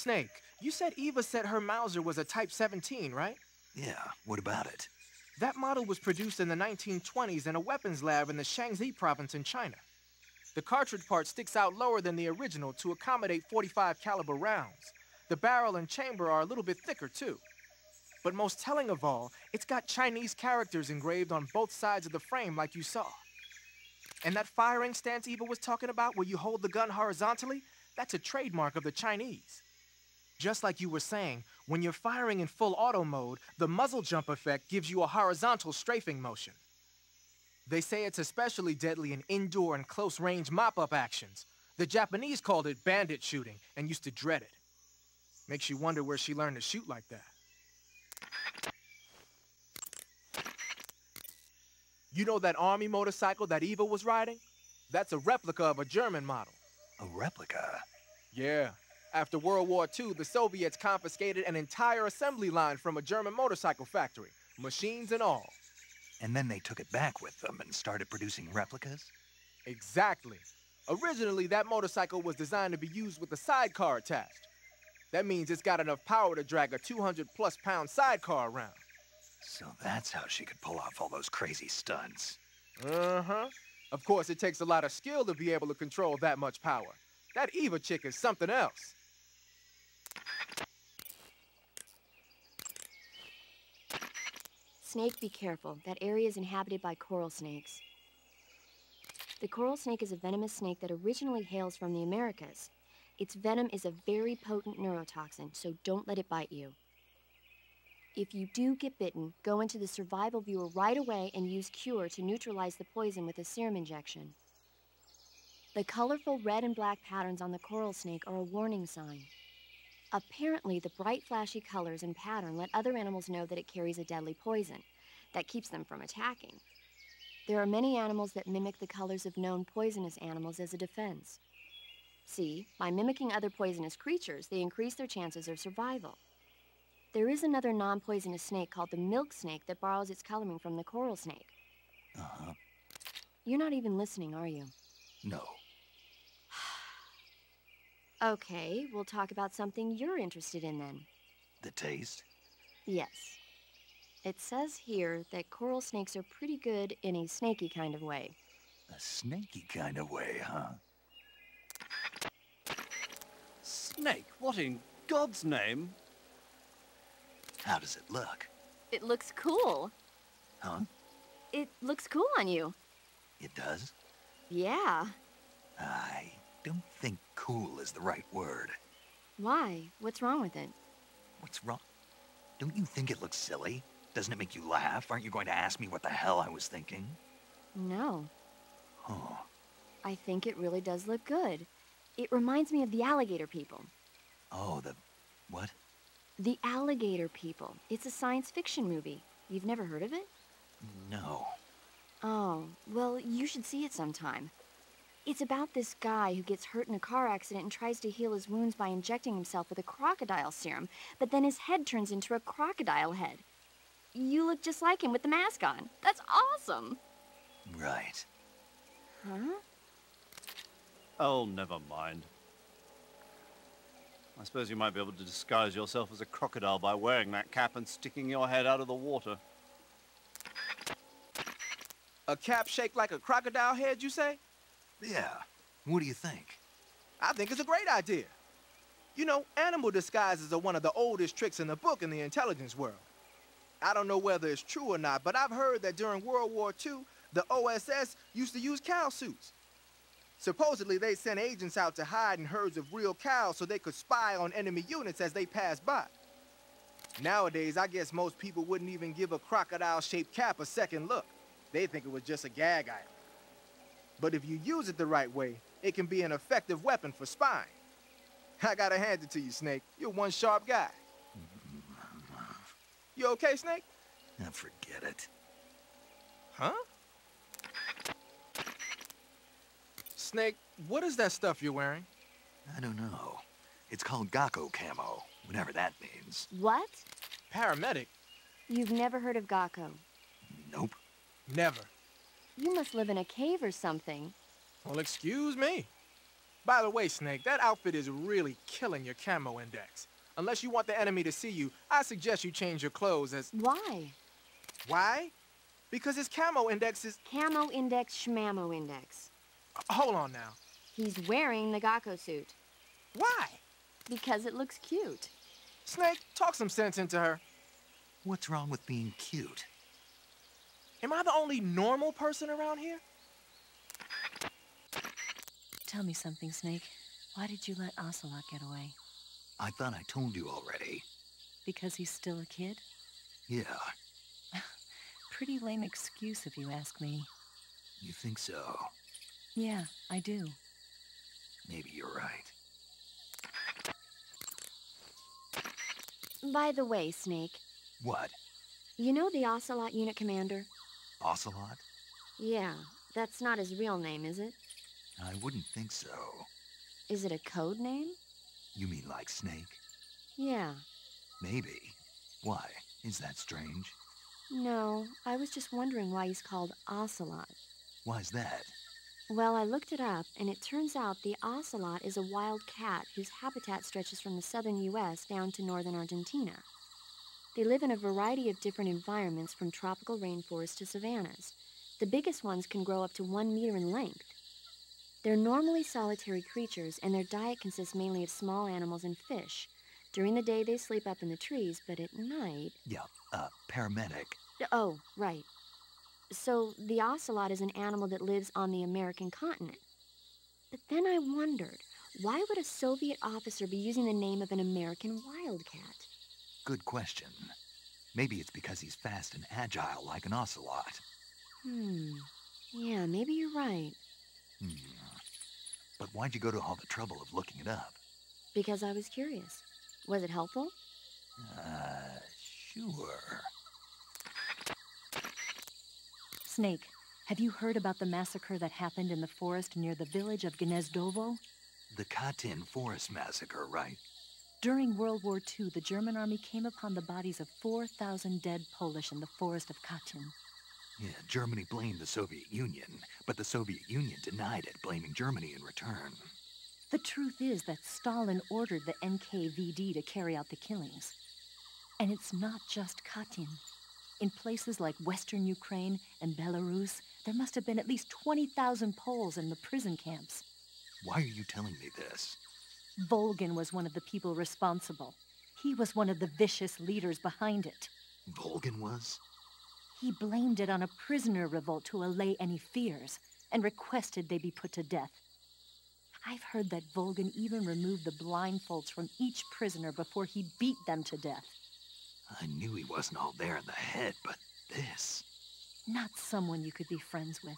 Snake, you said Eva said her Mauser was a Type 17, right? Yeah, what about it? That model was produced in the 1920s in a weapons lab in the Shaanxi province in China. The cartridge part sticks out lower than the original to accommodate 45 caliber rounds. The barrel and chamber are a little bit thicker too. But most telling of all, it's got Chinese characters engraved on both sides of the frame like you saw. And that firing stance Eva was talking about where you hold the gun horizontally, that's a trademark of the Chinese. Just like you were saying, when you're firing in full auto mode, the muzzle jump effect gives you a horizontal strafing motion. They say it's especially deadly in indoor and close-range mop-up actions. The Japanese called it bandit shooting and used to dread it. Makes you wonder where she learned to shoot like that. You know that army motorcycle that Eva was riding? That's a replica of a German model. A replica? Yeah. After World War II, the Soviets confiscated an entire assembly line from a German motorcycle factory, machines and all. And then they took it back with them and started producing replicas? Exactly. Originally, that motorcycle was designed to be used with a sidecar attached. That means it's got enough power to drag a 200-plus pound sidecar around. So that's how she could pull off all those crazy stunts. Uh-huh. Of course, it takes a lot of skill to be able to control that much power. That Eva chick is something else. Snake, be careful. That area is inhabited by coral snakes. The coral snake is a venomous snake that originally hails from the Americas. Its venom is a very potent neurotoxin, so don't let it bite you. If you do get bitten, go into the survival viewer right away and use Cure to neutralize the poison with a serum injection. The colorful red and black patterns on the coral snake are a warning sign. Apparently, the bright, flashy colors and pattern let other animals know that it carries a deadly poison that keeps them from attacking. There are many animals that mimic the colors of known poisonous animals as a defense. See, by mimicking other poisonous creatures, they increase their chances of survival. There is another non-poisonous snake called the milk snake that borrows its coloring from the coral snake. Uh-huh. You're not even listening, are you? No. Okay, we'll talk about something you're interested in then. The taste? Yes. It says here that coral snakes are pretty good in a snaky kind of way. A snaky kind of way, huh? Snake? What in God's name? How does it look? It looks cool. Huh? It looks cool on you. It does? Yeah. I don't think cool is the right word. Why? What's wrong with it? What's wrong? Don't you think it looks silly? Doesn't it make you laugh? Aren't you going to ask me what the hell I was thinking? No. Huh. I think it really does look good. It reminds me of the alligator people. Oh, the... what? The Alligator People. It's a science fiction movie. You've never heard of it? No. Oh, well, you should see it sometime. It's about this guy who gets hurt in a car accident and tries to heal his wounds by injecting himself with a crocodile serum, but then his head turns into a crocodile head. You look just like him with the mask on. That's awesome! Right. Huh? Oh, never mind. I suppose you might be able to disguise yourself as a crocodile by wearing that cap and sticking your head out of the water. A cap shaped like a crocodile head, you say? Yeah. What do you think? I think it's a great idea. You know, animal disguises are one of the oldest tricks in the book in the intelligence world. I don't know whether it's true or not, but I've heard that during World War II, the OSS used to use cow suits. Supposedly, they sent agents out to hide in herds of real cows so they could spy on enemy units as they passed by. Nowadays, I guess most people wouldn't even give a crocodile-shaped cap a second look. They think it was just a gag item. But if you use it the right way, it can be an effective weapon for spying. I gotta hand it to you, Snake. You're one sharp guy. You okay, Snake? Now forget it. Huh? Snake, what is that stuff you're wearing? I don't know. It's called Gecko camo, whatever that means. What? Paramedic? You've never heard of Gecko? Nope. Never. You must live in a cave or something. Well, excuse me. By the way, Snake, that outfit is really killing your camo index. Unless you want the enemy to see you, I suggest you change your clothes as... Why? Why? Because his camo index is... Camo index, schmamo index. Hold on now. He's wearing the Gecko suit. Why? Because it looks cute. Snake, talk some sense into her. What's wrong with being cute? Am I the only normal person around here? Tell me something, Snake. Why did you let Ocelot get away? I thought I told you already. Because he's still a kid? Yeah, Pretty lame excuse if you ask me. you think so? Yeah, I do. Maybe you're right. By the way, Snake, What? you know the Ocelot unit commander? Ocelot? Yeah, that's not his real name, is it? I wouldn't think so. Is it a code name? You mean like Snake? Yeah. Maybe. Why? Is that strange? No, I was just wondering why he's called Ocelot. Why's that? Well, I looked it up, and it turns out the ocelot is a wild cat whose habitat stretches from the southern U.S. down to northern Argentina. They live in a variety of different environments, from tropical rainforests to savannas. The biggest ones can grow up to 1 meter in length. They're normally solitary creatures, and their diet consists mainly of small animals and fish. During the day, they sleep up in the trees, but at night... Yeah, paramedic. Oh, right. So the ocelot is an animal that lives on the American continent. But then I wondered, why would a Soviet officer be using the name of an American wildcat? Good question. Maybe it's because he's fast and agile like an ocelot. Yeah, maybe you're right. But why'd you go to all the trouble of looking it up? Because I was curious. Was it helpful? Sure. Snake, have you heard about the massacre that happened in the forest near the village of Gnezdovo? The Katyn forest massacre, right? During World War II, the German army came upon the bodies of 4,000 dead Polish in the forest of Katyn. Yeah, Germany blamed the Soviet Union, but the Soviet Union denied it, blaming Germany in return. The truth is that Stalin ordered the NKVD to carry out the killings. And it's not just Katyn. In places like Western Ukraine and Belarus, there must have been at least 20,000 Poles in the prison camps. Why are you telling me this? Volgin was one of the people responsible. He was one of the vicious leaders behind it. Volgin was? He blamed it on a prisoner revolt to allay any fears, and requested they be put to death. I've heard that Volgin even removed the blindfolds from each prisoner before he beat them to death. I knew he wasn't all there in the head, but this... Not someone you could be friends with.